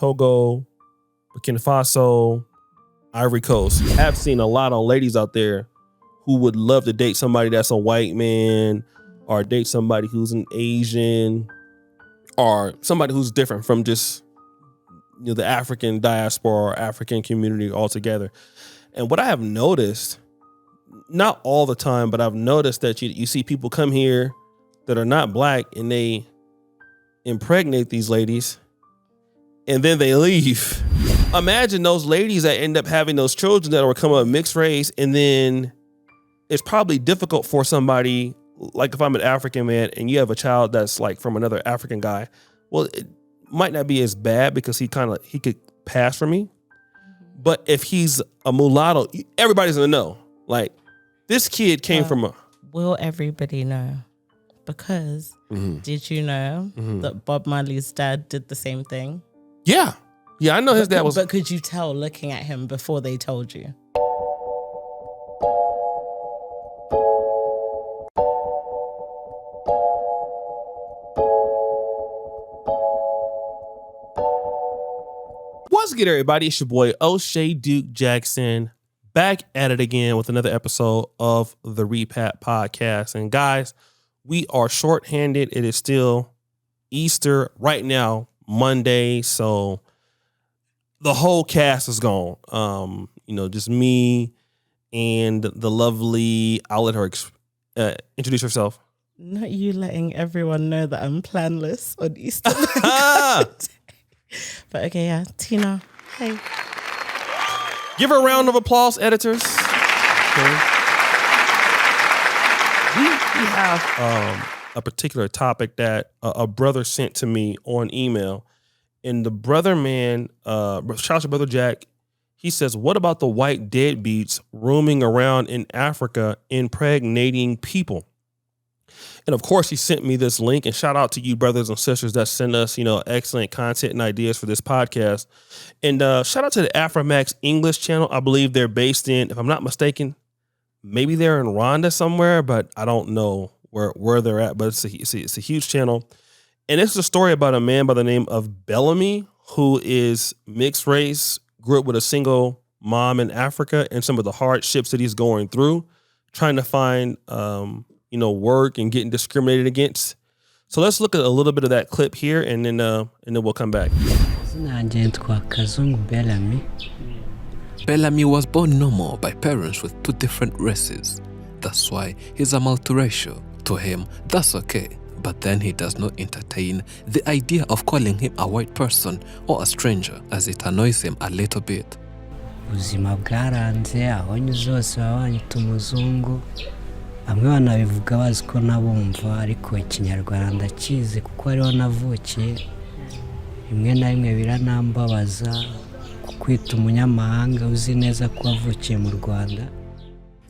Togo, Burkina Faso, Ivory Coast. I've seen a lot of ladies out there who would love to date somebody that's a white man, or date somebody who's an Asian, or somebody who's different from just the African diaspora or African community altogether. And what I have noticed, not all the time, but I've noticed that you see people come here that are not black and they impregnate these ladies and then they leave. Imagine those ladies that end up having those children that will come up mixed race, and then it's probably difficult for somebody, like if I'm an African man and you have a child that's like from another African guy, well, it might not be as bad because he could pass for me. But if he's a mulatto, everybody's gonna know. Like, this kid came from a... Will everybody know? Because did you know that Bob Marley's dad did the same thing? Yeah. Yeah, I know his dad was... But could you tell looking at him before they told you? What's good, everybody? It's your boy O'Shea Duke Jackson, back at it again with another episode of the Repat Podcast. And guys, we are shorthanded. It is still Easter right now, Monday. So the whole cast is gone. Just me and the lovely, I'll let her introduce herself. Not you letting everyone know that I'm planless on Easter. But okay, yeah, Tina, hey. Give her a round of applause, editors. Okay. We have a particular topic that a brother sent to me on email. And the brother man, shout out to Brother Jack, he says, what about the white deadbeats roaming around in Africa impregnating people? And of course, he sent me this link, and shout out to you brothers and sisters that send us, excellent content and ideas for this podcast. And shout out to the Afromax English channel. I believe they're based in, if I'm not mistaken, maybe they're in Rwanda somewhere, but I don't know where they're at, but it's a huge channel. And it's a story about a man by the name of Bellamy, who is mixed race, grew up with a single mom in Africa, and some of the hardships that he's going through, trying to find, work and getting discriminated against. So let's look at a little bit of that clip here, and then we'll come back. Bellamy was born normal by parents with two different races. That's why he's a multiracial. To him, that's okay. But then he does not entertain the idea of calling him a white person or a stranger, as it annoys him a little bit. Ubuzima bwaranze aho nyuzose wabanyita umuzungu. Bamwe banabivuga bazi ko nabumva, ariko ikinyarwanda ndakizi kuko ariho navukiye. Rimwe na rimwe biranambabaza kukwita umunyamahanga uzi neza ko wavukiye mu Rwanda.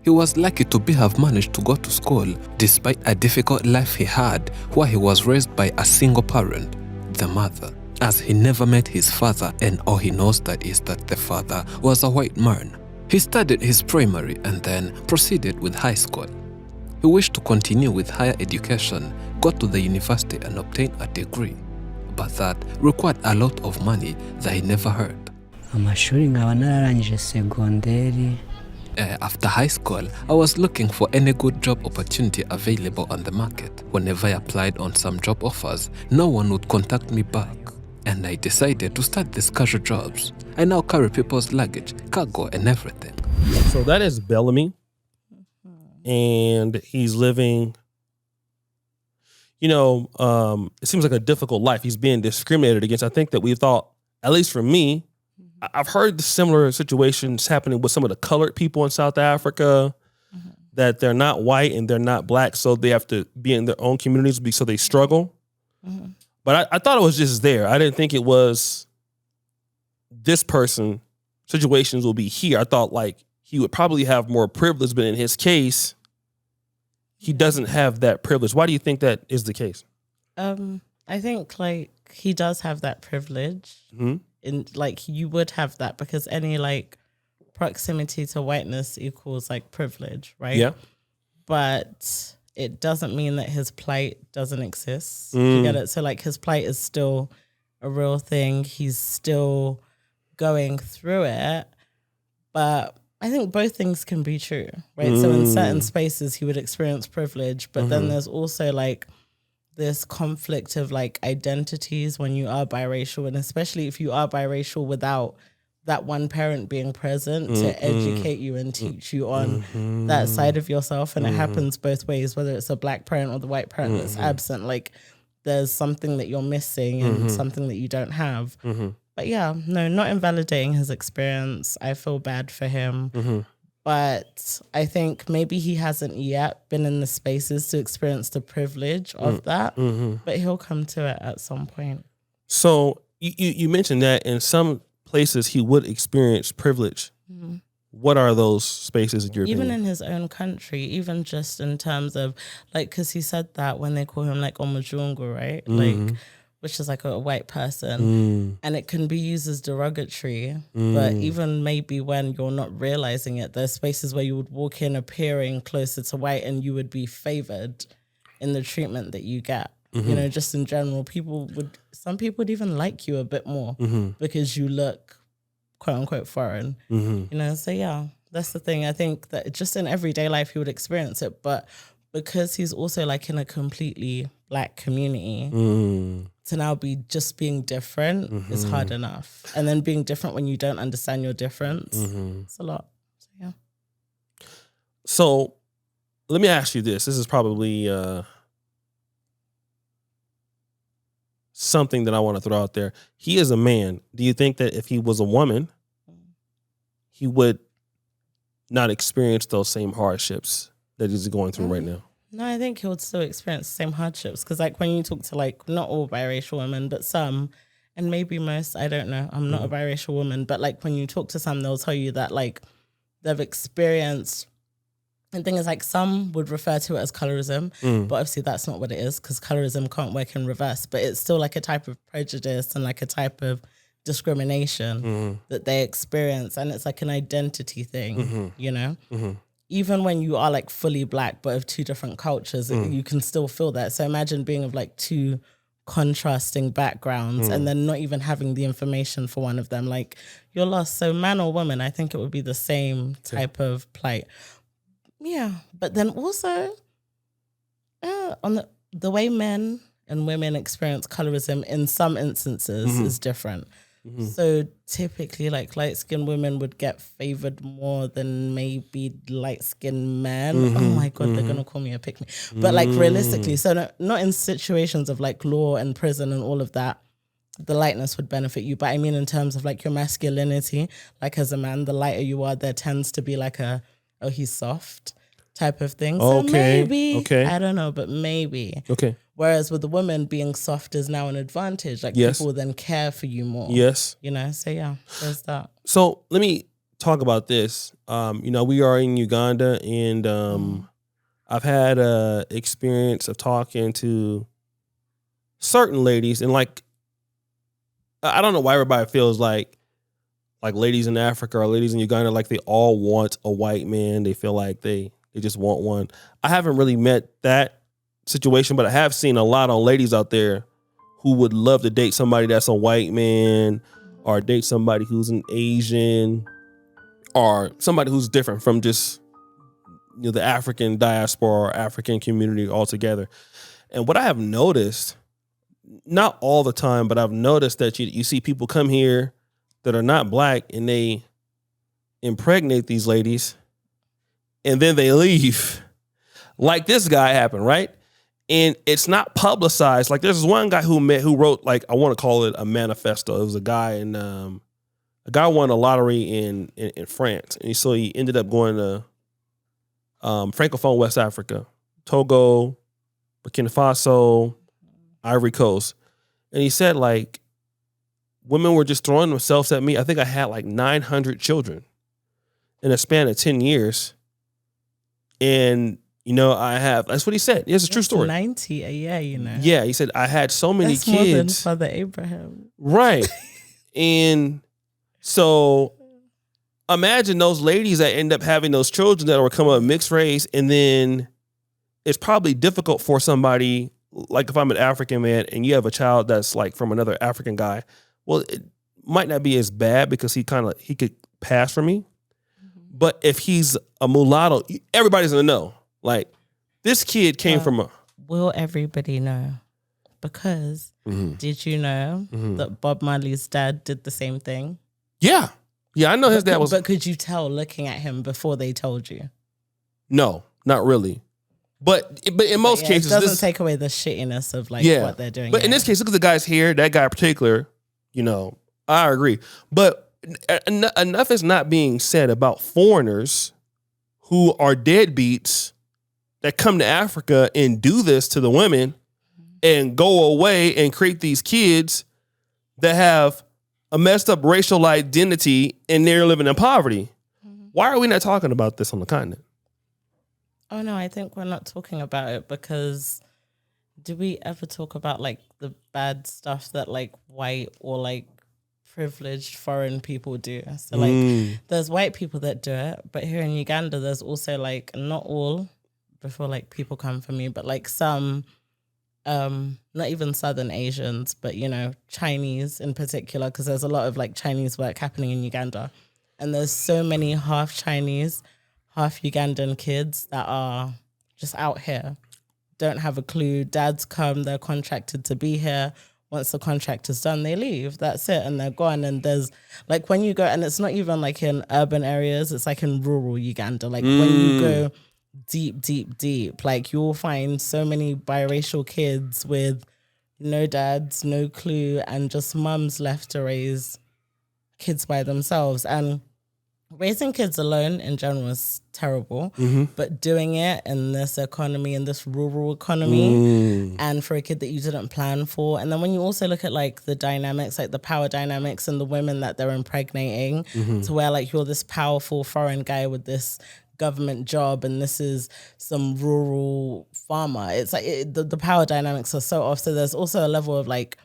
He was lucky to have managed to go to school despite a difficult life he had, where he was raised by a single parent, the mother, as he never met his father, and all he knows that is that the father was a white man. He studied his primary and then proceeded with high school. He wished to continue with higher education, go to the university and obtain a degree, but that required a lot of money that he never heard. Amashuri nkaba nararangije segonderi. After high school, I was looking for any good job opportunity available on the market. Whenever I applied on some job offers, no one would contact me back. And I decided to start these casual jobs. I now carry people's luggage, cargo, and everything. So that is Bellamy. And he's living, it seems like a difficult life. He's being discriminated against. I think that we thought, at least for me, I've heard the similar situations happening with some of the colored people in South Africa, that they're not white and they're not black, so they have to be in their own communities, so they struggle. But I thought it was just there. I didn't think it was this person. Situations will be here. I thought like he would probably have more privilege, but in his case, he doesn't have that privilege. Why do you think that is the case? I think like he does have that privilege. In like you would have that because any like proximity to whiteness equals like privilege, right? Yeah. But it doesn't mean that his plight doesn't exist. You get it? So like his plight is still a real thing. He's still going through it. But I think both things can be true, right? So in certain spaces, he would experience privilege, but then there's also like this conflict of like identities when you are biracial, and especially if you are biracial without that one parent being present to educate you and teach you on that side of yourself. And it happens both ways, whether it's a black parent or the white parent that's absent. Like there's something that you're missing and something that you don't have. But yeah, no, not invalidating his experience. I feel bad for him. But I think maybe he hasn't yet been in the spaces to experience the privilege of that. But he'll come to it at some point. So you mentioned that in some places he would experience privilege. What are those spaces in your Even opinion? in his own country, even just in terms of like, because he said that when they call him like Omujungu, right? Like, which is like a white person, and it can be used as derogatory. But even maybe when you're not realizing it, there's spaces where you would walk in appearing closer to white and you would be favored in the treatment that you get. You know, just in general, some people would even like you a bit more because you look quote unquote foreign, you know? So yeah, that's the thing. I think that just in everyday life, he would experience it, but because he's also like in a completely black community, to now be just being different is hard enough. And then being different when you don't understand your difference, it's a lot. So yeah. So let me ask you this. This is probably something that I want to throw out there. He is a man. Do you think that if he was a woman, he would not experience those same hardships that he's going through right now? No, I think he would still experience the same hardships. Because like when you talk to like, not all biracial women, but some, and maybe most, I don't know, I'm not a biracial woman, but like when you talk to some, they'll tell you that like they've experienced, and the thing is like some would refer to it as colorism, but obviously that's not what it is because colorism can't work in reverse, but it's still like a type of prejudice and like a type of discrimination that they experience, and it's like an identity thing, you know? Even when you are like fully black but of two different cultures, you can still feel that. So imagine being of like two contrasting backgrounds and then not even having the information for one of them, like you're lost. So man or woman, I think it would be the same type of plight. Yeah, but then also on the way men and women experience colorism in some instances is different. So typically like light-skinned women would get favored more than maybe light-skinned men. Oh my God, they're going to call me a pick-me. But like realistically, so not in situations of like law and prison and all of that, the lightness would benefit you. But I mean in terms of like your masculinity, like as a man, the lighter you are, there tends to be like he's soft type of thing. So maybe, I don't know, but maybe. Okay. Whereas with the woman, being soft is now an advantage. Like people will then care for you more. Yes. You know, so yeah, there's that. So let me talk about this. You know, we are in Uganda and I've had a experience of talking to certain ladies and like, I don't know why everybody feels like ladies in Africa or ladies in Uganda, like they all want a white man. They feel like they just want one. I haven't really met that situation, but I have seen a lot of ladies out there who would love to date somebody that's a white man or date somebody who's an Asian or somebody who's different from just, you know, the African diaspora or African community altogether. And what I have noticed, not all the time, but I've noticed that you see people come here that are not black and they impregnate these ladies and then they leave. Like this guy happened, right? And it's not publicized. Like there's this one guy who wrote like, I want to call it a manifesto. It was a guy and a guy won a lottery in France. And so he ended up going to Francophone West Africa, Togo, Burkina Faso, Ivory Coast. And he said like, women were just throwing themselves at me. I think I had like 900 children in a span of 10 years. And, you know, that's what he said. It's a true story. 90 a year, you know. Yeah, he said, I had so many That's kids. More than Father Abraham. Right. And so imagine those ladies that end up having those children that will come up mixed race. And then it's probably difficult for somebody like if I'm an African man and you have a child that's like from another African guy, well, it might not be as bad because he could pass for me. But if he's a mulatto, everybody's gonna know. Like, this kid came from a... Will everybody know? Because did you know that Bob Marley's dad did the same thing? Yeah. Yeah, I know his dad was... But could you tell looking at him before they told you? No, not really. But in most cases... It doesn't take away the shittiness of like what they're doing. But in this case, look at the guy's hair. That guy in particular, you know, I agree. But enough is not being said about foreigners who are deadbeats that come to Africa and do this to the women and go away and create these kids that have a messed up racial identity and they're living in poverty. Why are we not talking about this on the continent? Oh, no, I think we're not talking about it because do we ever talk about like the bad stuff that like white or like privileged foreign people do? So like there's white people that do it, but here in Uganda, there's also like not all before like people come for me, but like some, not even Southern Asians, but you know, Chinese in particular, because there's a lot of like Chinese work happening in Uganda. And there's so many half Chinese, half Ugandan kids that are just out here, don't have a clue. Dads come, they're contracted to be here. Once the contract is done, they leave. That's it. And they're gone. And there's like when you go, and it's not even like in urban areas, it's like in rural Uganda. Like when you go deep, like you'll find so many biracial kids with no dads, no clue, and just mums left to raise kids by themselves. And raising kids alone in general is terrible, but doing it in this economy, in this rural economy, and for a kid that you didn't plan for. And then when you also look at like the dynamics, like the power dynamics and the women that they're impregnating to where like you're this powerful foreign guy with this government job and this is some rural farmer. It's like the power dynamics are so off. So there's also a level of like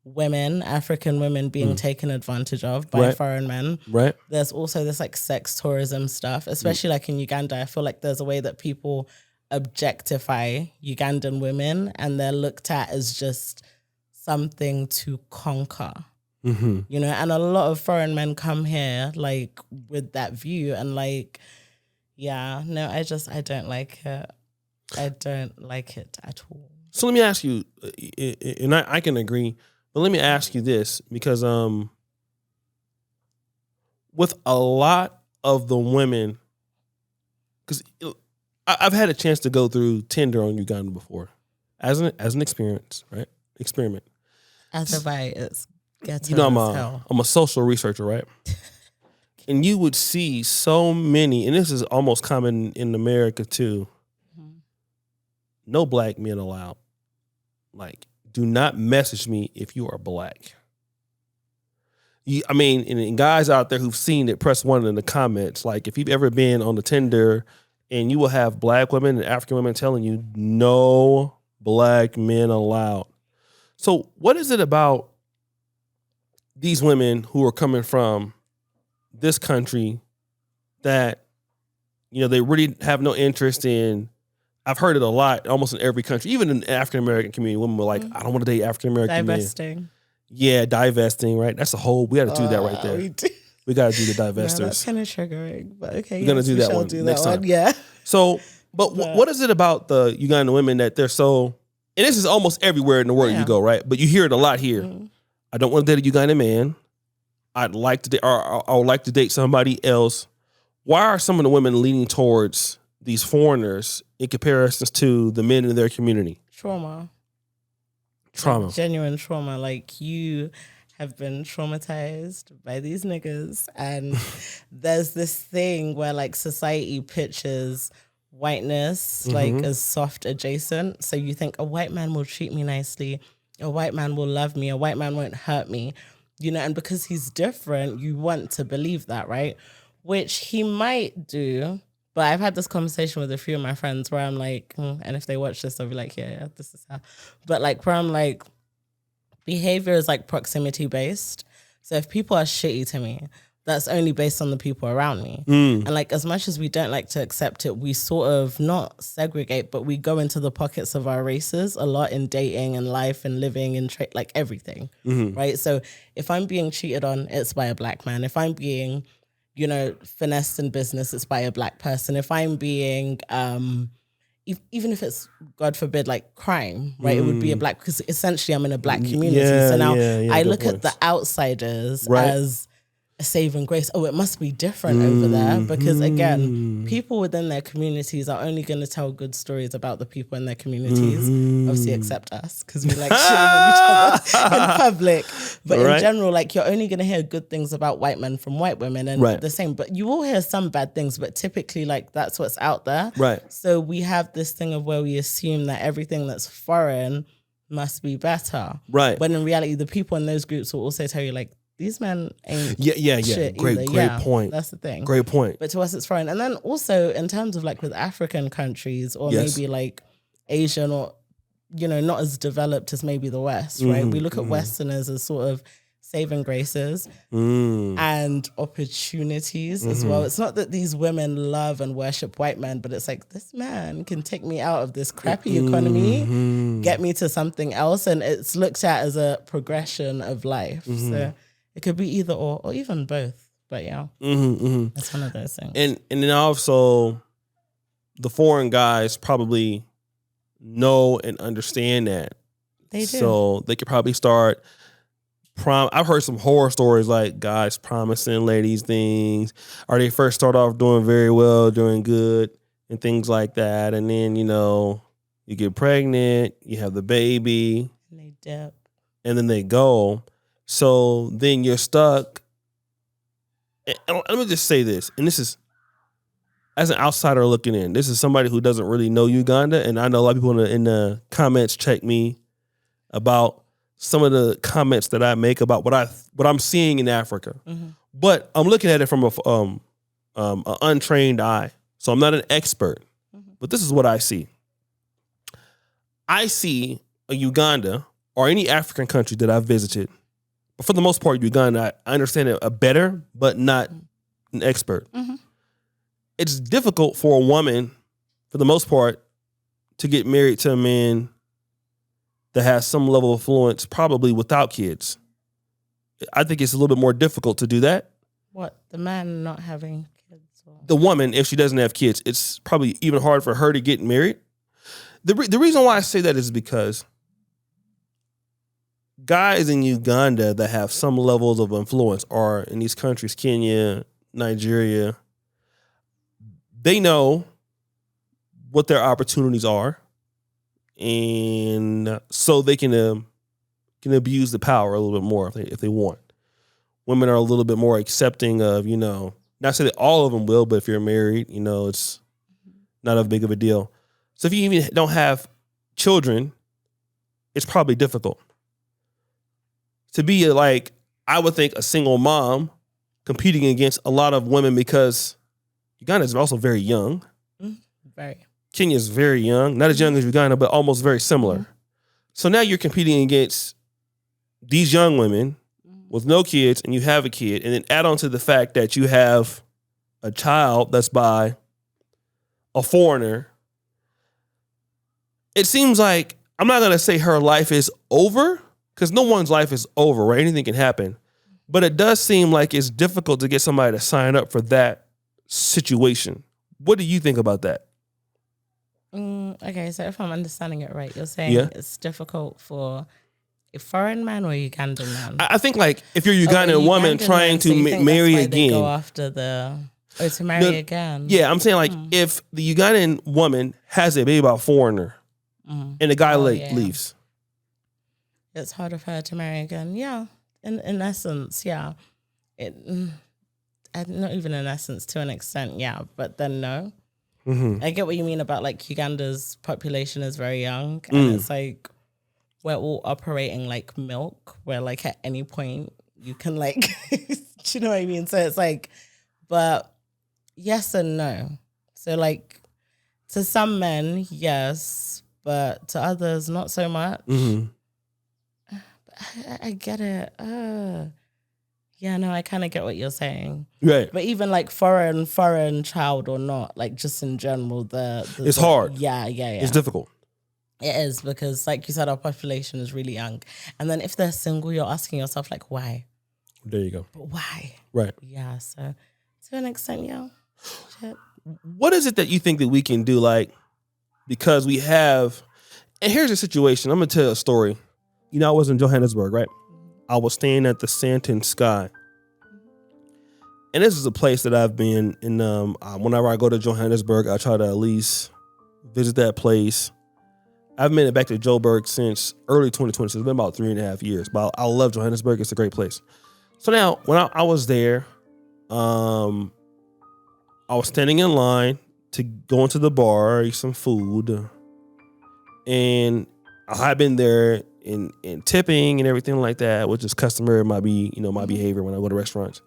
women, African women being taken advantage of by foreign men. Right. There's also this like sex tourism stuff, especially like in Uganda. I feel like there's a way that people objectify Ugandan women and they're looked at as just something to conquer. You know, and a lot of foreign men come here like with that view and like, yeah, no, I don't like it. I don't like it at all. So let me ask you, and I can agree, but let me ask you this, because with a lot of the women, because I've had a chance to go through Tinder on Uganda before, as an experience, right? Experiment. As if it's ghetto, you know, I'm a social researcher, right? And you would see so many, and this is almost common in America too. No black men allowed. Like, do not message me if you are black. I mean, and guys out there who've seen it, press 1 in the comments. Like, if you've ever been on the Tinder, and you will have black women and African women telling you, no black men allowed. So what is it about these women who are coming from this country that, you know, they really have no interest in? I've heard it a lot, almost in every country, even in the African-American community. Women were like, I don't want to date African-American men. Divesting. Yeah, divesting, right? That's a whole, we got to do that right there. We got to do the divestors. No, that's kind of triggering, but okay. We're going to do that one next time. Yeah. So, but what is it about the Ugandan women that they're so, and this is almost everywhere in the world you go, right? But you hear it a lot here. I don't want to date a Ugandan man. I'd like to date, or I would like to date somebody else. Why are some of the women leaning towards these foreigners in comparison to the men in their community? Trauma. Like genuine trauma. Like, you have been traumatized by these niggas, and there's this thing where like society pictures whiteness like as soft adjacent. So you think a white man will treat me nicely, a white man will love me, a white man won't hurt me, you know, and because he's different, you want to believe that, right? Which he might do. But I've had this conversation with a few of my friends where I'm like, and if they watch this, they'll be like, yeah, this is how. But like, where I'm like, behavior is like proximity based. So if people are shitty to me, that's only based on the people around me. And like, as much as we don't like to accept it, we sort of not segregate, but we go into the pockets of our races a lot in dating and life and living and like everything, right? So if I'm being cheated on, it's by a black man. If I'm being, you know, finessed in business, it's by a black person. If I'm being, even if it's, God forbid, like crime, right? It would be a black, because essentially I'm in a black community. So now I look at the outsiders as a saving grace. Oh, it must be different over there, because again, people within their communities are only going to tell good stories about the people in their communities. Obviously, except us, because we like shitting on each other in public. But in general, like, you're only going to hear good things about white men from white women, and the same. But you will hear some bad things, but typically, like, that's what's out there. Right. So we have this thing of where we assume that everything that's foreign must be better. Right. When in reality, the people in those groups will also tell you, like, these men ain't shit Great point. That's the thing. Great point. But to us, it's foreign. And then also in terms of like with African countries or maybe like Asian or, you know, not as developed as maybe the West, right? We look at Westerners as sort of saving graces and opportunities as well. It's not that these women love and worship white men, but it's like, this man can take me out of this crappy economy, get me to something else. And it's looked at as a progression of life. So it could be either or even both. But yeah, it's one of those things. And then also, the foreign guys probably know and understand that. They do. So they could probably start. I've heard some horror stories like guys promising ladies things, or they first start off doing very well, doing good, and things like that. And then, you know, you get pregnant, you have the baby, and they dip, and then they go. So then you're stuck. And let me just say this, and this is, as an outsider looking in, this is somebody who doesn't really know Uganda, and I know a lot of people in the comments check me about some of the comments that I make about what I'm seeing in Africa. But I'm looking at it from an untrained eye. So I'm not an expert, but this is what I see. I see a Uganda or any African country that I've visited, but for the most part, Uganda, I understand it better, but not an expert. It's difficult for a woman, for the most part, to get married to a man that has some level of influence, probably without kids. I think it's a little bit more difficult to do that. What, the man not having kids? Or? The woman, if she doesn't have kids, it's probably even hard for her to get married. The reason why I say that is because guys in Uganda that have some levels of influence are in these countries, Kenya, Nigeria, they know what their opportunities are. And so they can abuse the power a little bit more if they want. Women are a little bit more accepting of, you know, not say that all of them will, but if you're married, you know, it's not a big of a deal. So if you even don't have children, it's probably difficult. To be like, I would think a single mom competing against a lot of women, because Uganda is also very young. Very. Kenya is very young, not as young as Uganda, but almost very similar. So now you're competing against these young women with no kids, and you have a kid, and then add on to the fact that you have a child that's by a foreigner. It seems like, I'm not going to say her life is over, because no one's life is over, right? Anything can happen. But it does seem like it's difficult to get somebody to sign up for that situation. What do you think about that? Okay, so if I'm understanding it right, you're saying it's difficult for a foreign man or a Ugandan man? I think like if you're a Ugandan woman trying to marry again. Go after to marry again. Yeah, I'm saying like if the Ugandan woman has a baby by a foreigner and the guy leaves. It's hard for her to marry again. Yeah, in essence, yeah. Not even in essence, to an extent, yeah. But then no. I get what you mean about like Uganda's population is very young, and it's like we're all operating like milk, where like at any point you can like, do you know what I mean? So it's like, but yes and no. So like to some men, yes, but to others, not so much. But I get it. Yeah, no, I kind of get what you're saying. Right. But even like foreign child or not, like just in general, It's hard. Yeah. It's difficult. It is because, like you said, our population is really young. And then if they're single, you're asking yourself, like, why? There you go. But why? Right. Yeah, so to an extent, yeah. Shit. What is it that you think that we can do, like, because we have, and here's the situation. I'm going to tell you a story. You know, I was in Johannesburg, right? I was staying at the Sand and Sky. And this is a place that I've been in. Whenever I go to Johannesburg, I try to at least visit that place. I've made it back to Joburg since early 2020, so it's been about 3.5 years. But I love Johannesburg. It's a great place. So now, when I was there, I was standing in line to go into the bar, eat some food. And I had been there in tipping and everything like that, which is customary, might be, my behavior when I go to restaurants.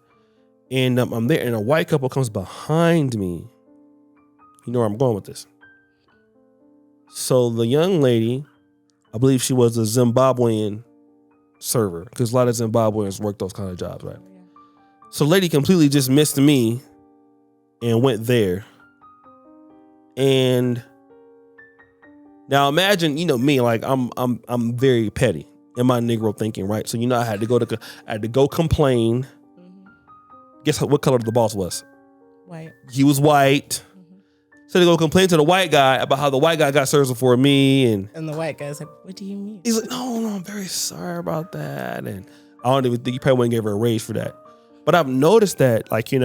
And I'm there, and a white couple comes behind me. You know where I'm going with this. So the young lady, I believe she was a Zimbabwean server, because a lot of Zimbabweans work those kind of jobs, right? Yeah. So the lady completely just missed me and went there. And now imagine, me, like I'm very petty in my Negro thinking, right? So I had to go complain. Guess what color the boss was? White. He was white. So they go complain to the white guy about how the white guy got served before me, and the white guy's like, "What do you mean?" He's like, "No, I'm very sorry about that." And I don't even think he probably wouldn't give her a raise for that. But I've noticed that, like, in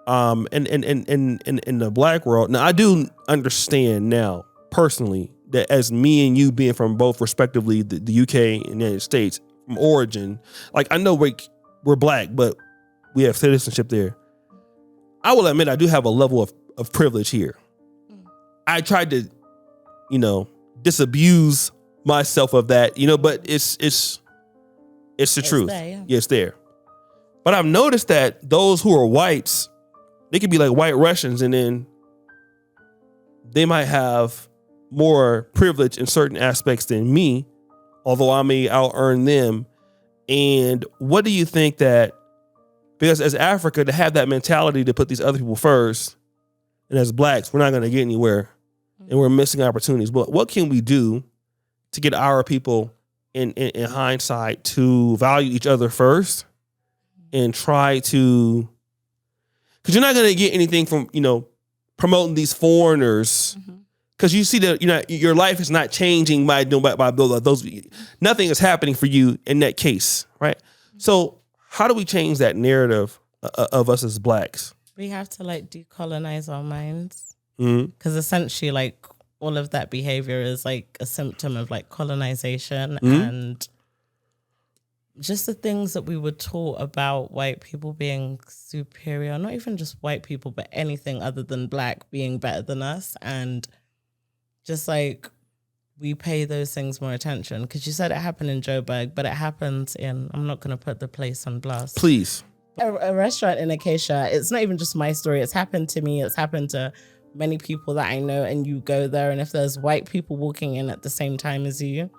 the black world, now I do understand now personally that as me and you being from both respectively the UK and the United States from origin, like I know we're black, but we have citizenship there. I will admit I do have a level of privilege here. I tried to, disabuse myself of that, but it's the truth. There, yeah. Yeah, it's there. But I've noticed that those who are whites, they could be like white Russians, and then they might have more privilege in certain aspects than me, although I may out-earn them. And what do you think that, because as Africa, to have that mentality to put these other people first, and as blacks, we're not going to get anywhere, and we're missing opportunities. But what can we do to get our people, in hindsight, to value each other first and try to, because you're not going to get anything from, promoting these foreigners, because you see that, your life is not changing by those. Nothing is happening for you in that case, right? So how do we change that narrative of us as blacks? We have to decolonize our minds, because essentially all of that behavior is like a symptom of colonization, and just the things that we were taught about white people being superior, not even just white people, but anything other than black being better than us. And just we pay those things more attention, because you said it happened in Joburg, but it happens in, I'm not going to put the place on blast. Please. A restaurant in Acacia, it's not even just my story. It's happened to me. It's happened to many people that I know, and you go there, and if there's white people walking in at the same time as you,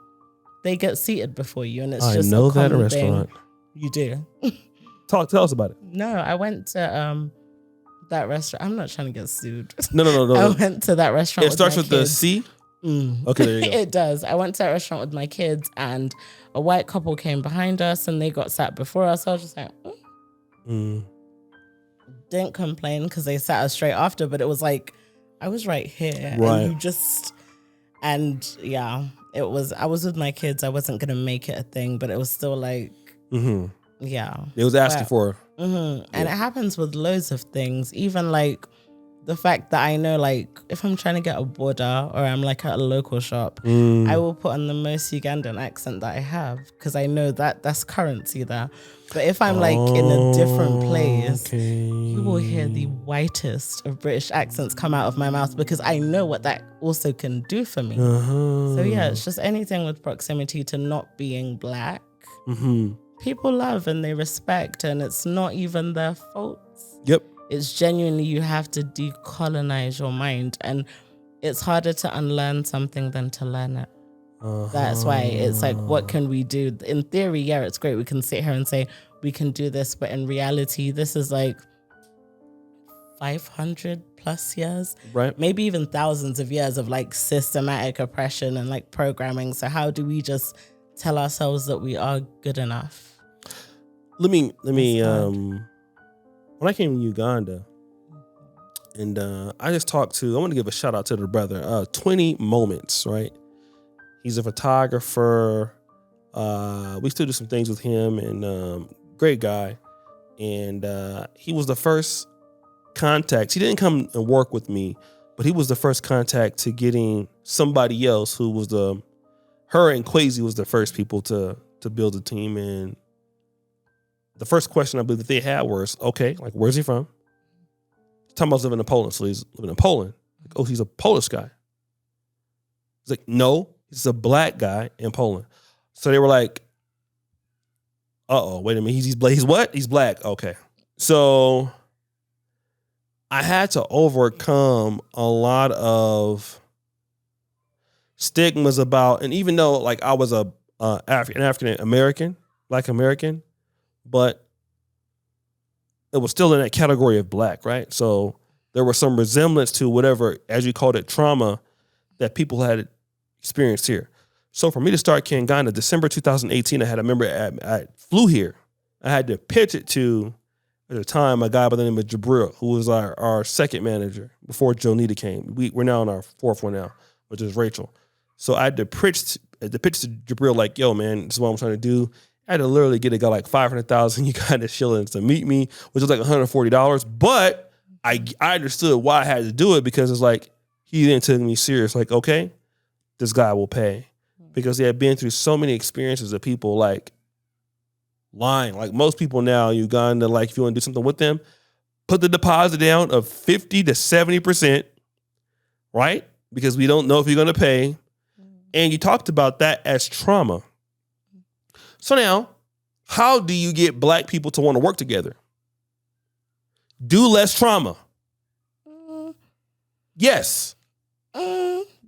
they get seated before you, and it's just I know that a restaurant. Thing. You do. Tell us about it. No, I went to that restaurant. I'm not trying to get sued. No. I went to that restaurant. It starts with kids. the C? Okay, there you go. It does. I went to that restaurant with my kids, and a white couple came behind us, and they got sat before us. I was just like, didn't complain, because they sat us straight after, but it was I was right here. Right. And it was, I was with my kids. I wasn't going to make it a thing, but it was still yeah. It was asking for. And it happens with loads of things, even the fact that I know, if I'm trying to get a border or I'm at a local shop, I will put on the most Ugandan accent that I have, because I know that that's currency there. But if I'm in a different place, you will hear the whitest of British accents come out of my mouth, because I know what that also can do for me. So yeah, it's just anything with proximity to not being black. People love and they respect, and it's not even their faults. Yep. It's genuinely, you have to decolonize your mind, and it's harder to unlearn something than to learn it. That's why it's what can we do? In theory, yeah, it's great. We can sit here and say we can do this, but in reality, this is like 500 plus years, Right. maybe even thousands of years of like systematic oppression and like programming. So how do we just tell ourselves that we are good enough? Let me hard. when I came to Uganda, and I just talked to, I want to give a shout out to the brother, 20 Moments, right? He's a photographer. We still do some things with him, and great guy. And he was the first contact. He didn't come and work with me, but he was the first contact to getting somebody else who was her and Kwesi was the first people to build a team. And the first question I believe that they had was, okay, like, where's he from? He's talking about living in Poland. So he's living in Poland. Like, oh, he's a Polish guy. He's like, no, he's a black guy in Poland. So they were like, wait a minute. He's black. He's what? He's black. Okay. So I had to overcome a lot of stigmas about, and even though like I was an African American, Black American, but it was still in that category of black, right? So there was some resemblance to whatever, as you called it, trauma that people had experienced here. So for me to start Kingana, December 2018, I flew here. I had to pitch it to, at the time, a guy by the name of Jabril, who was our second manager before Jonita came. We're now on our fourth one now, which is Rachel. So I had to pitch to Jabril like, yo, man, this is what I'm trying to do. I had to literally get a guy like 500,000 Uganda shillings to meet me, which was like $140. But I understood why I had to do it, because it's like, he didn't take me serious. Like, okay, this guy will pay. Because they had been through so many experiences of people like lying. Like most people now in Uganda, like if you want to do something with them, put the deposit down of 50 to 70%, right? Because we don't know if you're going to pay. And you talked about that as trauma. So now, how do you get black people to want to work together? Do less trauma. Yes.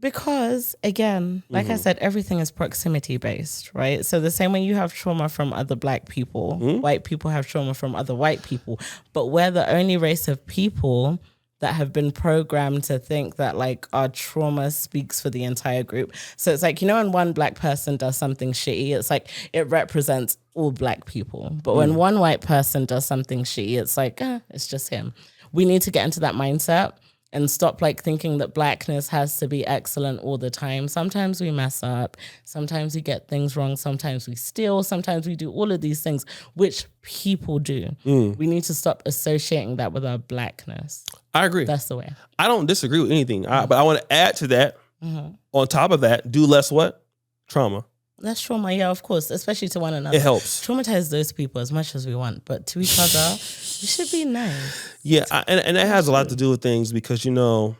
Because again, like I said, everything is proximity based, right? So the same way you have trauma from other black people, white people have trauma from other white people, but we're the only race of people that have been programmed to think that like our trauma speaks for the entire group. So it's like, you know, when one black person does something shitty, it's like it represents all black people. But when one white person does something shitty, it's like, it's just him. We need to get into that mindset and stop like thinking that blackness has to be excellent all the time. Sometimes we mess up. Sometimes we get things wrong. Sometimes we steal. Sometimes we do all of these things, which people do. We need to stop associating that with our blackness. I agree. That's the way. I don't disagree with anything. But I want to add to that, on top of that, do less what? Trauma. That's trauma, yeah, of course, especially to one another. It helps. Traumatize those people as much as we want, but to each other, we should be nice. Yeah, and that has a lot to do with things because, you know,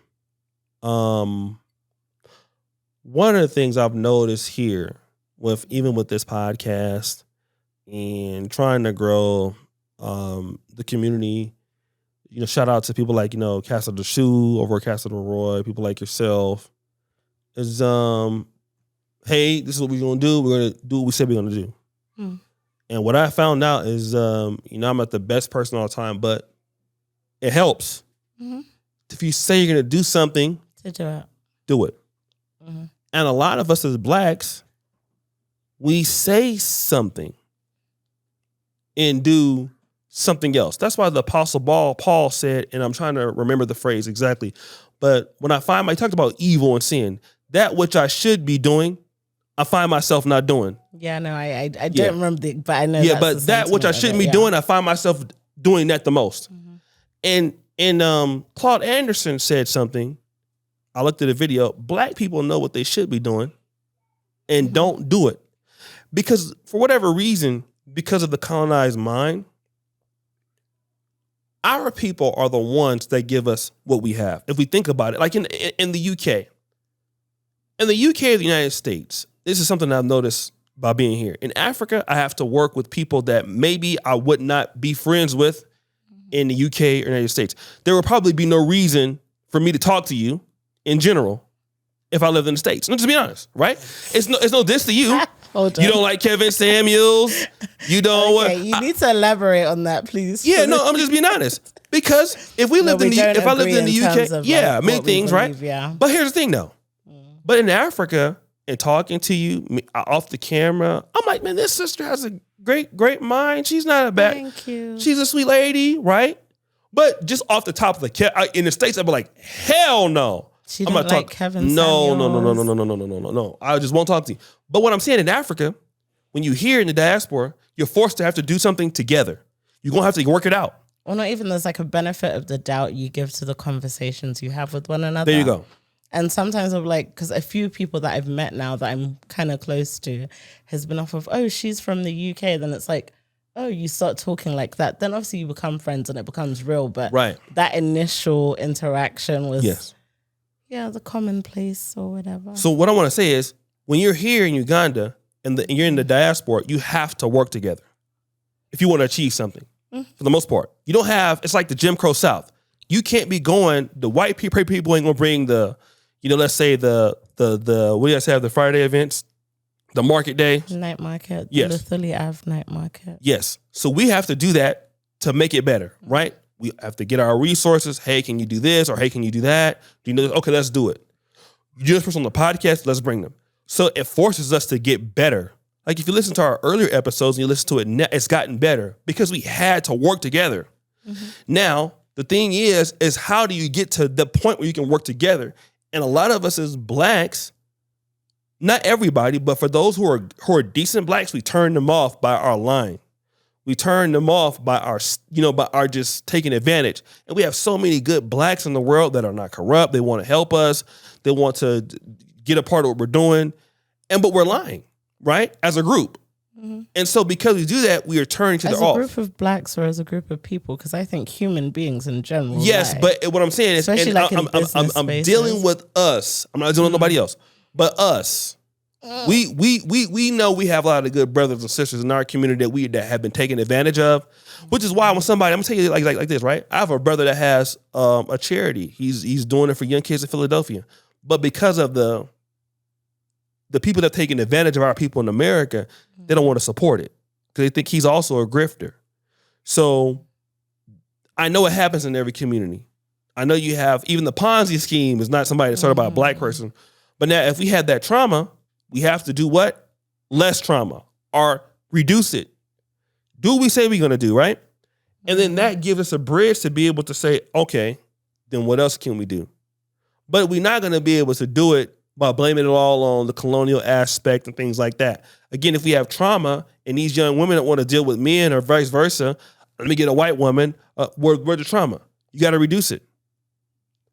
one of the things I've noticed here even with this podcast and trying to grow the community, you know, shout out to people like, you know, Castle the Shoe over at Castle the Roy, people like yourself, is hey, this is what we're going to do. We're going to do what we said we're going to do. And what I found out is, you know, I'm not the best person all the time, but it helps. If you say you're going to do something, do it. And a lot of us as blacks, we say something and do something else. That's why the Apostle Paul said, and I'm trying to remember the phrase exactly, but when I find I talked about evil and sin, that which I should be doing, I find myself not doing. Yeah, no, I don't remember, but I know. Yeah, but that which I shouldn't be doing, I find myself doing that the most. And Claude Anderson said something. I looked at a video. Black people know what they should be doing and don't do it. Because for whatever reason, because of the colonized mind, our people are the ones that give us what we have. If we think about it, like in the UK. In the UK of the United States, this is something I've noticed by being here. In Africa, I have to work with people that maybe I would not be friends with in the UK or United States. There would probably be no reason for me to talk to you in general if I lived in the States. Let's just be honest, right? It's no diss to you. Hold on. You don't like Kevin Samuels. You don't. Okay, you need to elaborate on that, please. Yeah, no, I'm just being honest. Because if I lived in the UK, yeah, many things, right? Yeah. But here's the thing, though. But in Africa, and talking to you off the camera, I'm like, man, this sister has a great mind. She's not a bad. Thank you. She's a sweet lady, right? But just off the top of the in the States, I'd be like, hell no. She don't like Kevin no, Samuels. no. I just won't talk to you. But what I'm saying in Africa, when you hear in the diaspora, you're forced to have to do something together. You're going to have to work it out. Well, not even there's like a benefit of the doubt you give to the conversations you have with one another. There you go. And sometimes I'm like, because a few people that I've met now that I'm kind of close to has been off of, oh, she's from the UK. Then it's like, oh, you start talking like that. Then obviously you become friends and it becomes real. But that initial interaction was, the commonplace or whatever. So what I want to say is, when you're here in Uganda and you're in the diaspora, you have to work together if you want to achieve something. For the most part, you don't have. It's like the Jim Crow South. You can't be going. The white people ain't gonna bring the, let's say the what do you guys have, the Friday events, the market day, night market, yes, the Thuli Ave night market, yes. So we have to do that to make it better, right? We have to get our resources. Hey, can you do this? Or hey, can you do that? Do you know this? Okay, let's do it. You do this person on the podcast. Let's bring them. So it forces us to get better. Like if you listen to our earlier episodes and you listen to it, it's gotten better because we had to work together. Now, the thing is how do you get to the point where you can work together? And a lot of us as blacks, not everybody, but for those who are decent blacks, we turn them off by our lying. We turn them off by our just taking advantage. And we have so many good blacks in the world that are not corrupt. They want to help us. They want to get a part of what we're doing. But we're lying. Right? As a group. And so because we do that, we are turning to the off. As a group of blacks or as a group of people? Because I think human beings in general. Yes, lie. but what I'm saying is, especially like in business I'm dealing with us. I'm not dealing with nobody else. But us. We know we have a lot of good brothers and sisters in our community that have been taken advantage of. Which is why when somebody, I'm gonna tell you like this, right? I have a brother that has a charity. He's doing it for young kids in Philadelphia. But because of the people that have taken advantage of our people in America, they don't want to support it because they think he's also a grifter. So I know it happens in every community. I know you have, even the Ponzi scheme is not somebody that started by a black person. But now if we had that trauma, we have to do what? Less trauma or reduce it. Do what we say we're going to do, right? And then that gives us a bridge to be able to say, okay, then what else can we do? But we're not going to be able to do it by blaming it all on the colonial aspect and things like that. Again, if we have trauma and these young women that want to deal with men or vice versa, let me get a white woman, where's the trauma? You got to reduce it.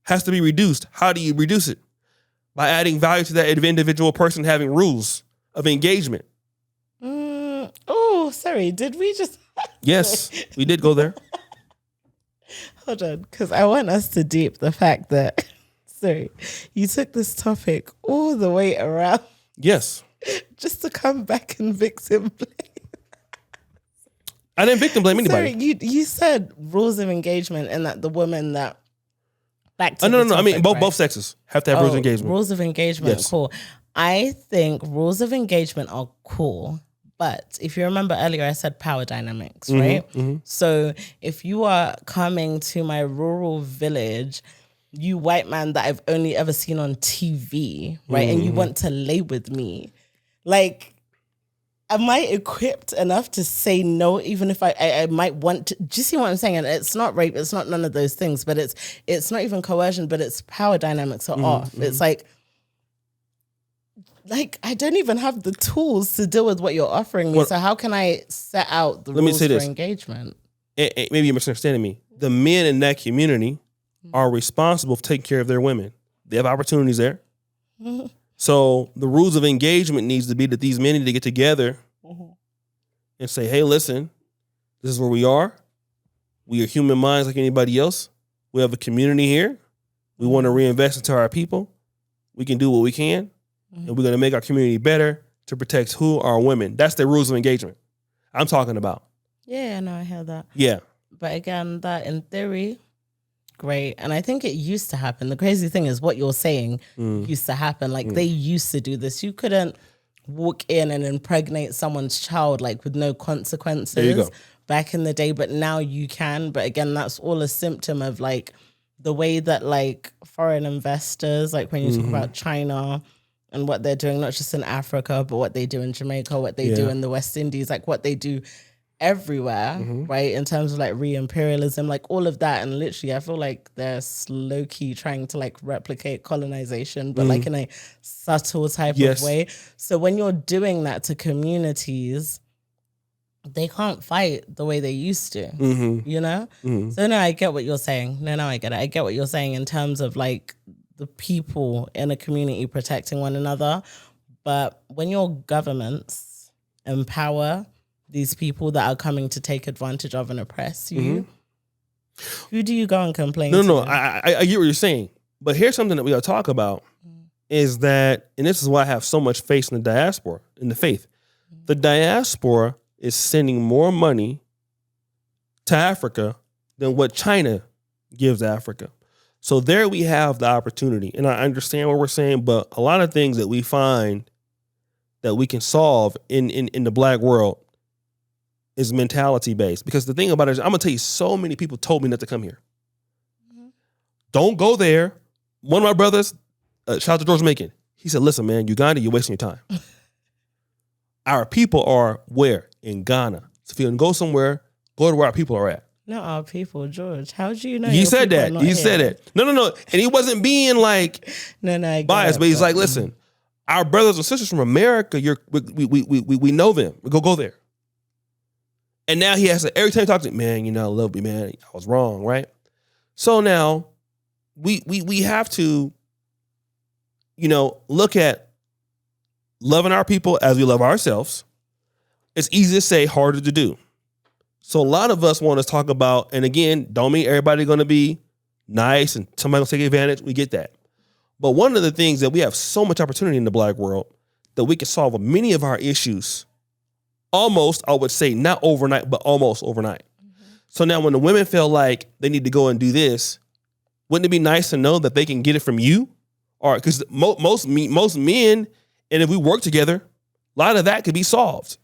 Has to be reduced. How do you reduce it? By adding value to that individual person having rules of engagement. Oh, sorry. Did we just... Yes, we did go there. Hold on, because I want us to deep the fact that... Sorry, you took this topic all the way around. Yes. Just to come back and victim blame. I didn't victim blame anybody. Sorry, you said rules of engagement and that the women that... Back to no. topic, I mean, right? both sexes have to have rules of engagement. Rules of engagement, yes. Cool. I think rules of engagement are cool. But if you remember earlier, I said power dynamics, right? Mm-hmm. So if you are coming to my rural village... you white man that I've only ever seen on TV, right? And you want to lay with me. Like, am I equipped enough to say no, even if I might want to? Do you see what I'm saying? And it's not rape, it's not none of those things, but it's not even coercion, but it's power dynamics are off. It's like, I don't even have the tools to deal with what you're offering me. Well, so how can I set out the rules for engagement? Maybe you're misunderstanding me. The men in that community are responsible for taking care of their women. They have opportunities there. Mm-hmm. So the rules of engagement needs to be that these men need to get together and say, hey, listen, this is where we are. We are human minds like anybody else. We have a community here. We want to reinvest into our people. We can do what we can. And we're going to make our community better to protect who? Our women. That's the rules of engagement I'm talking about. Yeah, no, I hear that. Yeah. But again, that in theory... great. And I think it used to happen. The crazy thing is what you're saying used to happen. Like they used to do this. You couldn't walk in and impregnate someone's child like with no consequences There you go. back in the day, but now you can. But again, that's all a symptom of like the way that like foreign investors, like when you talk about China and what they're doing, not just in Africa, but what they do in Jamaica, what they do in the West Indies, like what they do everywhere, right? In terms of like re-imperialism, like all of that. And literally, I feel like they're low key trying to like replicate colonization, but like in a subtle type of way. So when you're doing that to communities, they can't fight the way they used to, you know? So no, I get what you're saying. No, I get it. I get what you're saying in terms of like the people in a community protecting one another. But when your governments empower these people that are coming to take advantage of and oppress you, who do you go and complain to? No, I get what you're saying. But here's something that we got to talk about is that, and this is why I have so much faith in the diaspora, in the faith. The diaspora is sending more money to Africa than what China gives Africa. So there we have the opportunity. And I understand what we're saying, but a lot of things that we find that we can solve in the black world is mentality based. Because the thing about it is, I'm going to tell you, so many people told me not to come here. Don't go there. One of my brothers, shout out to George Macon, he said, listen, man, Uganda, you're wasting your time. Our people are where? In Ghana. So if you can go somewhere, go to where our people are at. Not our people, George. How do you know? He said that. He said that. No. And he wasn't being like biased, but he's like, listen, our brothers and sisters from America, we know them. We go there. And now he has to, every time he talks to me, man, you know, I love you, man. I was wrong, right? So now we have to, you know, look at loving our people as we love ourselves. It's easy to say, harder to do. So a lot of us want to talk about, and again, don't mean everybody going to be nice and somebody going to take advantage. We get that. But one of the things that we have so much opportunity in the black world that we can solve many of our issues almost, I would say, not overnight, but almost overnight. So now when the women feel like they need to go and do this, wouldn't it be nice to know that they can get it from you? Or because most men, and if we work together, a lot of that could be solved.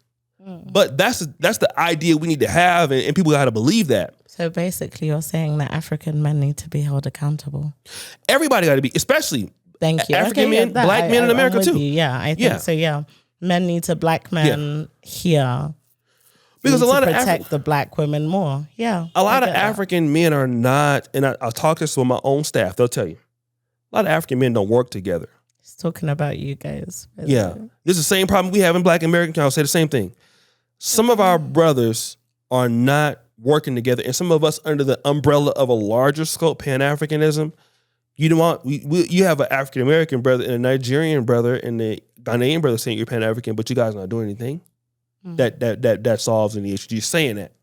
But that's the idea we need to have, and people got to believe that. So basically, you're saying that African men need to be held accountable. Everybody got to be, especially Thank you. African men, black men in America too. Yeah, I think so. Yeah, men need to black men here because a lot of protect the black women more. Yeah, a lot of African men are not, and I'll talk this with my own staff. They'll tell you, a lot of African men don't work together. He's talking about you guys. Yeah, this is the same problem we have in Black American. I'll say the same thing. Some of our brothers are not working together, and some of us under the umbrella of a larger scope, Pan-Africanism. You don't want you have an African American brother and a Nigerian brother and a Ghanaian brother saying you're Pan-African, but you guys are not doing anything that solves any issue. You're saying that.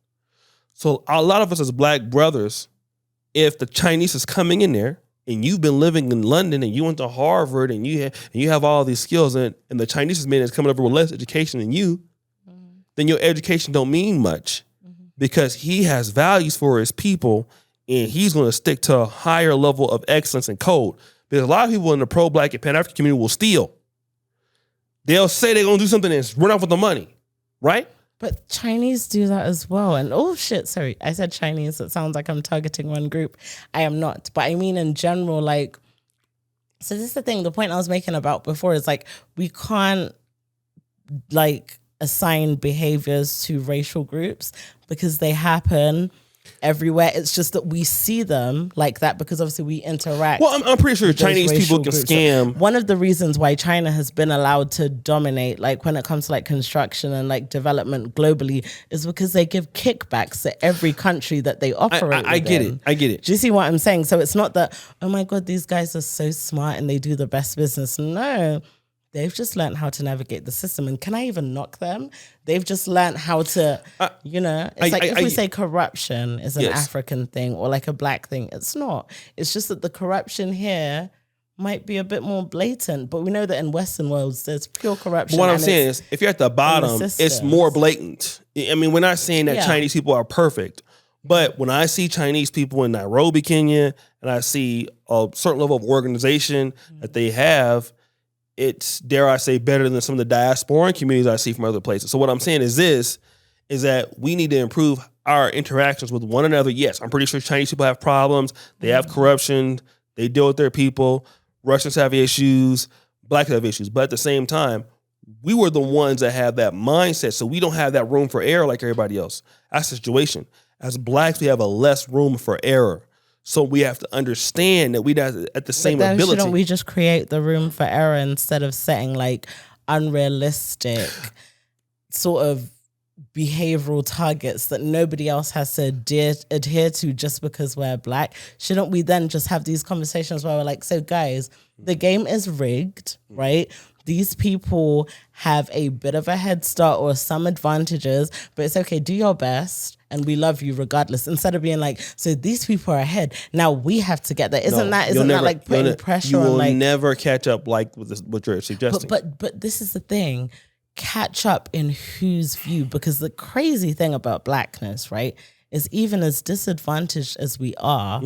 So a lot of us as black brothers, if the Chinese is coming in there and you've been living in London and you went to Harvard and you have all these skills and the Chinese man is coming over with less education than you, then your education don't mean much because he has values for his people and he's going to stick to a higher level of excellence and code. Because a lot of people in the pro-black and Pan-African community will steal. They'll say they're going to do something and run off with the money, right? But Chinese do that as well. And sorry, I said Chinese. It sounds like I'm targeting one group. I am not. But I mean in general, like, so this is the thing, the point I was making about before is like, we can't like assign behaviors to racial groups because they happen everywhere. It's just that we see them like that because obviously we interact. Well, I'm pretty sure Chinese people can scam. One of the reasons why China has been allowed to dominate, like when it comes to like construction and like development globally, is because they give kickbacks to every country that they operate I get it. Do you see what I'm saying? So it's not that, oh my God, these guys are so smart and they do the best business. No. They've just learned how to navigate the system. And can I even knock them? They've just learned how to, it's like if we say corruption is an African thing or like a black thing, it's not. It's just that the corruption here might be a bit more blatant, but we know that in Western worlds, there's pure corruption. But what I'm saying is, if you're at the bottom, it's more blatant. I mean, we're not saying that Chinese people are perfect, but when I see Chinese people in Nairobi, Kenya, and I see a certain level of organization that they have, it's, dare I say, better than some of the diasporan communities I see from other places. So what I'm saying is that we need to improve our interactions with one another. Yes, I'm pretty sure Chinese people have problems. They have corruption. They deal with their people. Russians have issues. Blacks have issues. But at the same time, we were the ones that have that mindset. So we don't have that room for error like everybody else. That's the situation. As blacks, we have a less room for error. So we have to understand that we have at the same then ability. Shouldn't we just create the room for error instead of setting like unrealistic sort of behavioral targets that nobody else has to adhere to just because we're black? Shouldn't we then just have these conversations where we're like, so guys, the game is rigged, right? These people have a bit of a head start or some advantages, but it's okay, do your best and we love you regardless. Instead of being like, so these people are ahead, now we have to get there. Isn't that like putting pressure on like... You will never catch up like with what you're suggesting. But this is the thing. Catch up in whose view? Because the crazy thing about blackness, right, is even as disadvantaged as we are,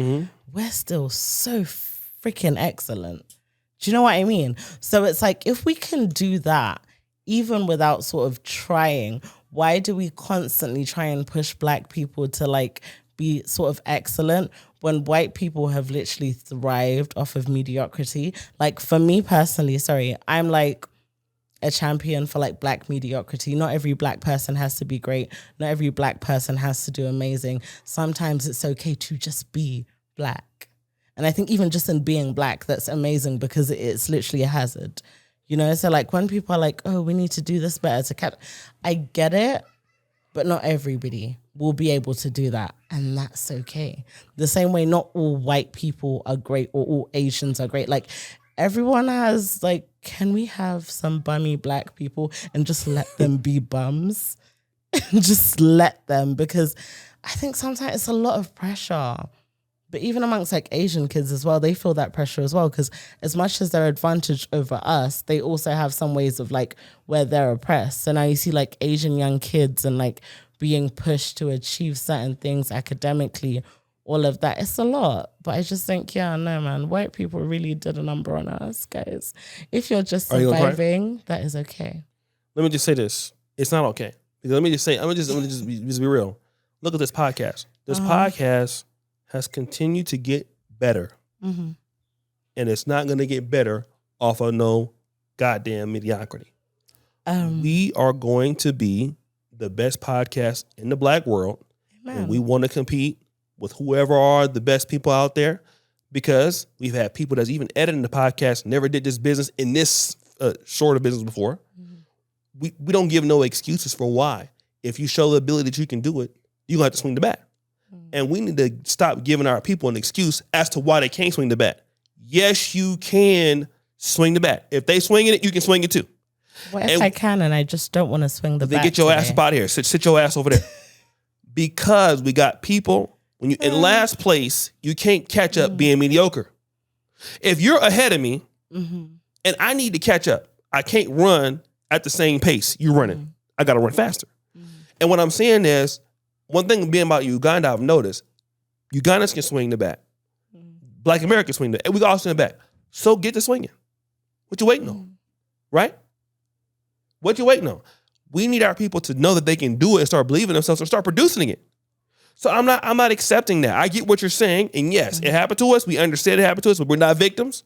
we're still so freaking excellent. Do you know what I mean? So it's like, if we can do that, even without sort of trying, why do we constantly try and push black people to like be sort of excellent when white people have literally thrived off of mediocrity? Like for me personally, I'm like a champion for like black mediocrity. Not every black person has to be great. Not every black person has to do amazing. Sometimes it's okay to just be black. And I think even just in being black, that's amazing because it's literally a hazard. You know, so like when people are like, oh, we need to do this better to catch, I get it, but not everybody will be able to do that. And that's okay. The same way not all white people are great or all Asians are great. Like everyone has like, can we have some bummy black people and just let them be bums? Just let them, because I think sometimes it's a lot of pressure. But even amongst like Asian kids as well, they feel that pressure as well, because as much as they're advantaged over us, they also have some ways of like where they're oppressed. So now you see like Asian young kids and like being pushed to achieve certain things academically, all of that. It's a lot. But I just think, yeah, no, man, white people really did a number on us, guys. If you're just surviving, that is okay. Let me just say this. It's not okay. Because let me just be real. Look at this podcast. This podcast has continued to get better. And it's not going to get better off of no goddamn mediocrity. We are going to be the best podcast in the black world. Amen. And we want to compete with whoever are the best people out there, because we've had people that's even editing the podcast, never did this business in this sort of business before. We don't give no excuses for why. If you show the ability that you can do it, you're going to have to swing the bat. And we need to stop giving our people an excuse as to why they can't swing the bat. Yes, you can swing the bat. If they swinging it, you can swing it too. What if I can and I just don't want to swing the bat? Then get your ass up out of here. Sit your ass over there. Because we got people, when you're in last place, you can't catch up being mediocre. If you're ahead of me and I need to catch up, I can't run at the same pace you're running. I got to run faster. And what I'm saying is, one thing being about Uganda, I've noticed, Ugandans can swing the bat. Black Americans swing the bat. We all swing the bat. So get to swinging. What you waiting on? Right? What you waiting on? We need our people to know that they can do it and start believing themselves and start producing it. So I'm not accepting that. I get what you're saying. And yes, it happened to us. We understand it happened to us, but we're not victims.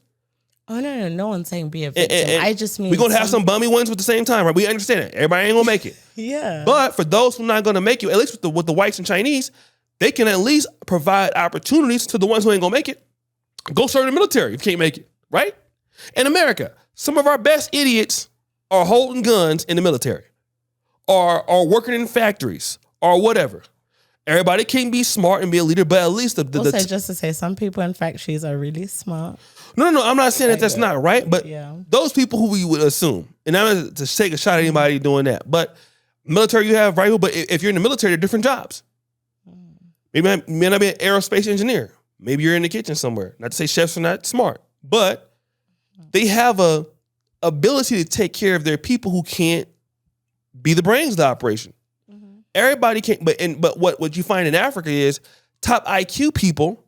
Oh, no. No one's saying be a victim. And I just mean... We're going to have some bummy ones at the same time, right? We understand it. Everybody ain't going to make it. Yeah. But for those who are not going to make it, at least with the whites and Chinese, they can at least provide opportunities to the ones who ain't going to make it. Go serve in the military if you can't make it, right? In America, some of our best idiots are holding guns in the military or working in factories or whatever. Everybody can be smart and be a leader, but at least just to say, some people in factories are really smart. No, I'm not saying that's not right, but those people who we would assume, and I'm not to take a shot at anybody doing that, but military you have right, but if you're in the military, they're different jobs. Maybe you may not be an aerospace engineer. Maybe you're in the kitchen somewhere. Not to say chefs are not smart, but they have a ability to take care of their people who can't be the brains of the operation. Everybody can't, but what you find in Africa is top IQ people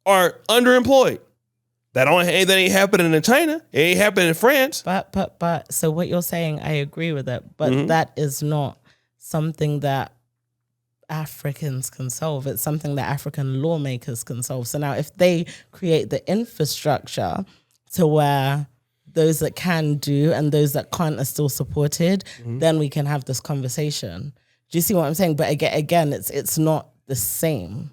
are underemployed. That ain't happening in China. It ain't happening in France. But so what you're saying, I agree with it. But that is not something that Africans can solve. It's something that African lawmakers can solve. So now if they create the infrastructure to where those that can do and those that can't are still supported, then we can have this conversation. Do you see what I'm saying? But again, it's not the same.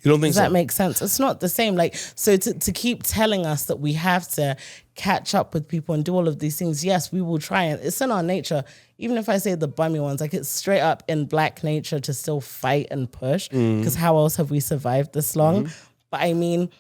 You don't think so? Does that make sense? It's not the same. Like, so to keep telling us that we have to catch up with people and do all of these things, yes, we will try. And it's in our nature. Even if I say the bummy ones, like it's straight up in Black nature to still fight and push, because how else have we survived this long? But I mean,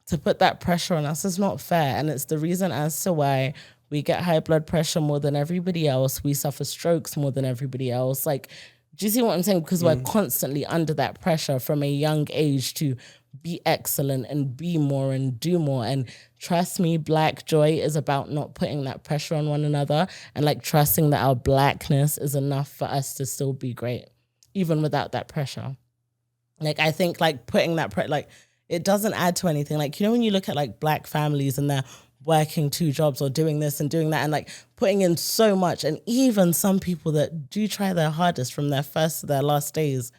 to put that pressure on us is not fair. And it's the reason as to why we get high blood pressure more than everybody else. We suffer strokes more than everybody else. Like, do you see what I'm saying? Because we're constantly under that pressure from a young age to be excellent and be more and do more. And trust me, Black joy is about not putting that pressure on one another and like trusting that our Blackness is enough for us to still be great, even without that pressure. Like, I think like putting that like it doesn't add to anything. Like, you know, when you look at like Black families and they're working 2 jobs or doing this and doing that and like putting in so much, and even some people that do try their hardest from their first to their last days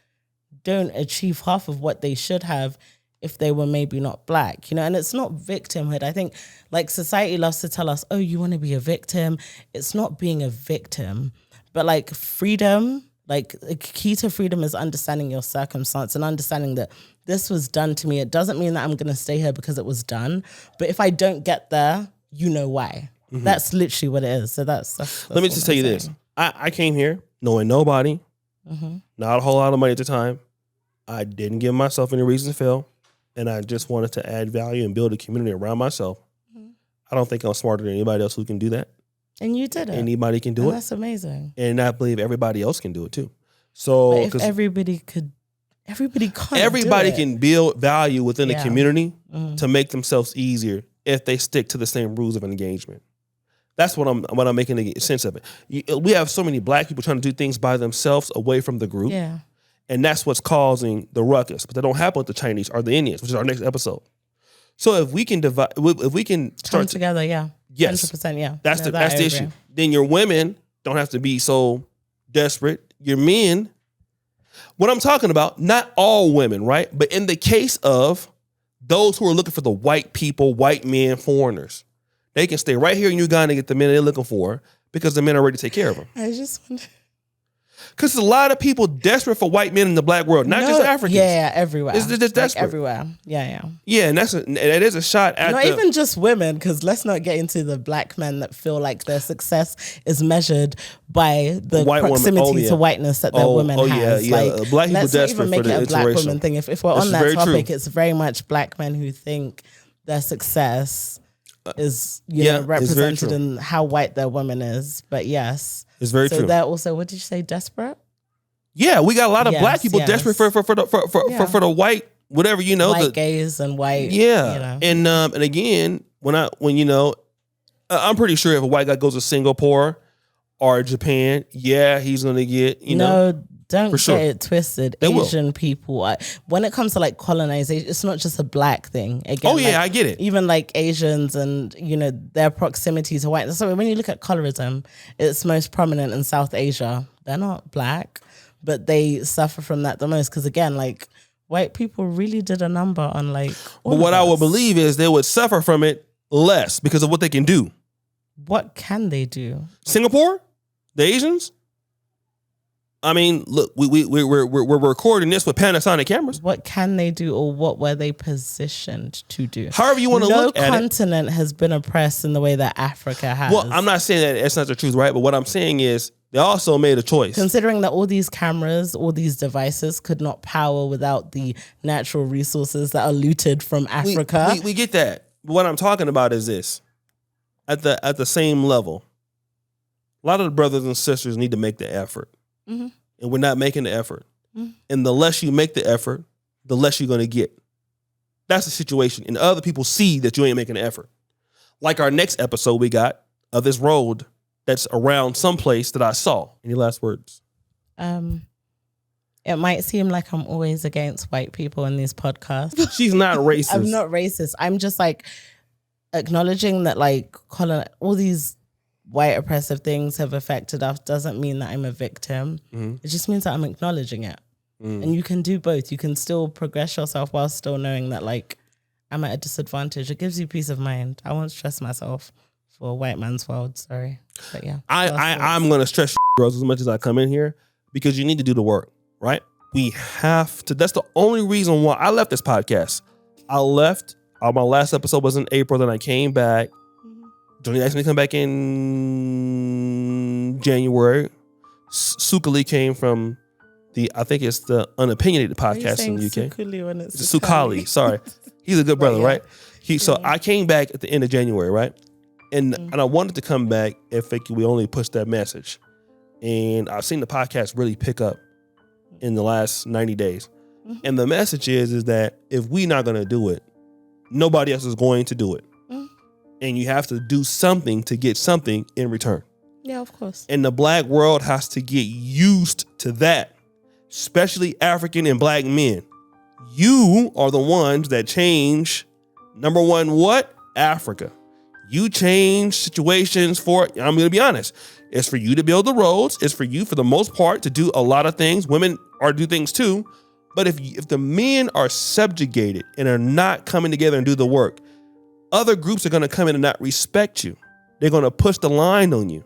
don't achieve half of what they should have if they were maybe not Black, you know. And it's not victimhood. I think like society loves to tell us, oh, you want to be a victim. It's not being a victim, but like freedom, like the key to freedom is understanding your circumstance and understanding that this was done to me. It doesn't mean that I'm going to stay here because it was done. But if I don't get there, you know why. That's literally what it is. So that's Let me just tell you this. I came here knowing nobody, not a whole lot of money at the time. I didn't give myself any reason to fail. And I just wanted to add value and build a community around myself. I don't think I'm smarter than anybody else who can do that. And you did it. Anybody can do it. That's amazing. And I believe everybody else can do it too. So but if everybody can't. Everybody can build value within the community to make themselves easier if they stick to the same rules of engagement. That's what I'm making sense of it. We have so many Black people trying to do things by themselves away from the group. Yeah. And that's what's causing the ruckus. But that don't happen with the Chinese or the Indians, which is our next episode. So if we can divide, if we can come together, yeah. Yes. 100%, yeah. That's the issue. Then your women don't have to be so desperate. Your men, what I'm talking about, not all women, right? But in the case of those who are looking for the white people, white men, foreigners, they can stay right here in Uganda and get the men they're looking for because the men are ready to take care of them. I just wonder. Because there's a lot of people desperate for white men in the Black world, not just Africans. Yeah, everywhere. It's just desperate. Like everywhere. Yeah. Yeah, and that is a shot at not even just women, because let's not get into the Black men that feel like their success is measured by the proximity to whiteness that their women has. Yeah. Like, Black people let's not even make it a Black woman thing. If we're on that topic, it's very much Black men who think their success is represented in how white their woman is. But yes. It's very true. So they're also, what did you say, desperate? Yeah, we got a lot of Black people desperate for the white, whatever, you know. White gays and white. Yeah. You know. And again, when you know, I'm pretty sure if a white guy goes to Singapore or Japan, he's going to get, you know. No, don't get it twisted. Asian people, when it comes to like colonization, it's not just a Black thing. Again, I get it. Even like Asians and, you know, their proximity to white. So when you look at colorism, it's most prominent in South Asia. They're not Black, but they suffer from that the most. Because again, like white people really did a number on like. But what I would believe is they would suffer from it less because of what they can do. What can they do? Singapore, the Asians. I mean, look, we're recording this with Panasonic cameras. What can they do, or what were they positioned to do? However you want to look at it. No continent has been oppressed in the way that Africa has. Well, I'm not saying that it's not the truth, right? But what I'm saying is they also made a choice. Considering that all these cameras, all these devices could not power without the natural resources that are looted from Africa. We get that. But what I'm talking about is this. At the same level, a lot of the brothers and sisters need to make the effort. Mm-hmm. And we're not making the effort. Mm-hmm. And the less you make the effort, the less you're going to get. That's the situation. And other people see that you ain't making the effort. Like our next episode we got of this road that's around someplace that I saw. Any last words? It might seem like I'm always against white people in these podcasts. She's not racist. I'm not racist. I'm just like, acknowledging that like all these white oppressive things have affected us doesn't mean that I'm a victim. It just means that I'm acknowledging it. And you can do both. You can still progress yourself while still knowing that like I'm at a disadvantage. It gives you peace of mind. I won't stress myself for a white man's world. Sorry. But yeah. I'm going to stress girls as much as I come in here because you need to do the work, right? We have to. That's the only reason why I left this podcast. I left. My last episode was in April. Then I came back. Johnny asked me to come back in January. Sukali came from I think it's the Unopinionated podcast in the UK. Sukali when it's Sukali, sorry. He's a good brother, right? So I came back at the end of January, right? And I wanted to come back if we only pushed that message. And I've seen the podcast really pick up in the last 90 days. And the message is that if we're not going to do it, nobody else is going to do it. And you have to do something to get something in return. Yeah, of course. And the black world has to get used to that, especially African and black men. You are the ones that change, number one, what? Africa. You change situations I'm going to be honest. It's for you to build the roads. It's for you, for the most part, to do a lot of things. Women do things too. But if the men are subjugated and are not coming together and do the work, other groups are going to come in and not respect you. They're going to push the line on you.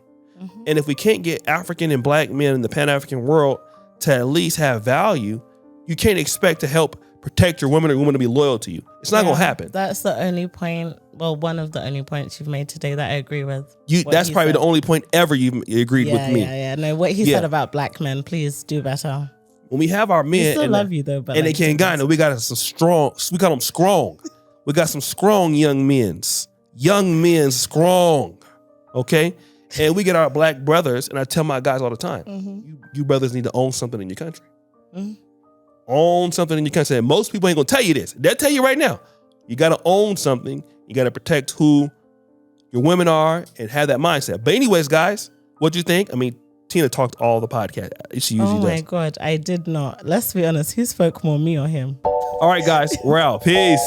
And if we can't get African and black men in the Pan-African world to at least have value, you can't expect to help protect your women or women to be loyal to you. It's not going to happen. That's the only point. Well, one of the only points you've made today that I agree with. That's probably the only point ever you agreed with me. Yeah. No, what he said about black men, please do better. When we have our men, I still love you though, but and like, they can't guide. We got some strong. We call them strong. We got some strong young men's. Young men strong. Okay? And we get our black brothers, and I tell my guys all the time, you brothers need to own something in your country. Own something in your country. And most people ain't going to tell you this. They'll tell you right now. You got to own something. You got to protect who your women are and have that mindset. But anyways, guys, what do you think? I mean, Tina talked all the podcast. She usually does. Oh my God, I did not. Let's be honest. Who spoke more, me or him? All right, guys, we're out. Peace.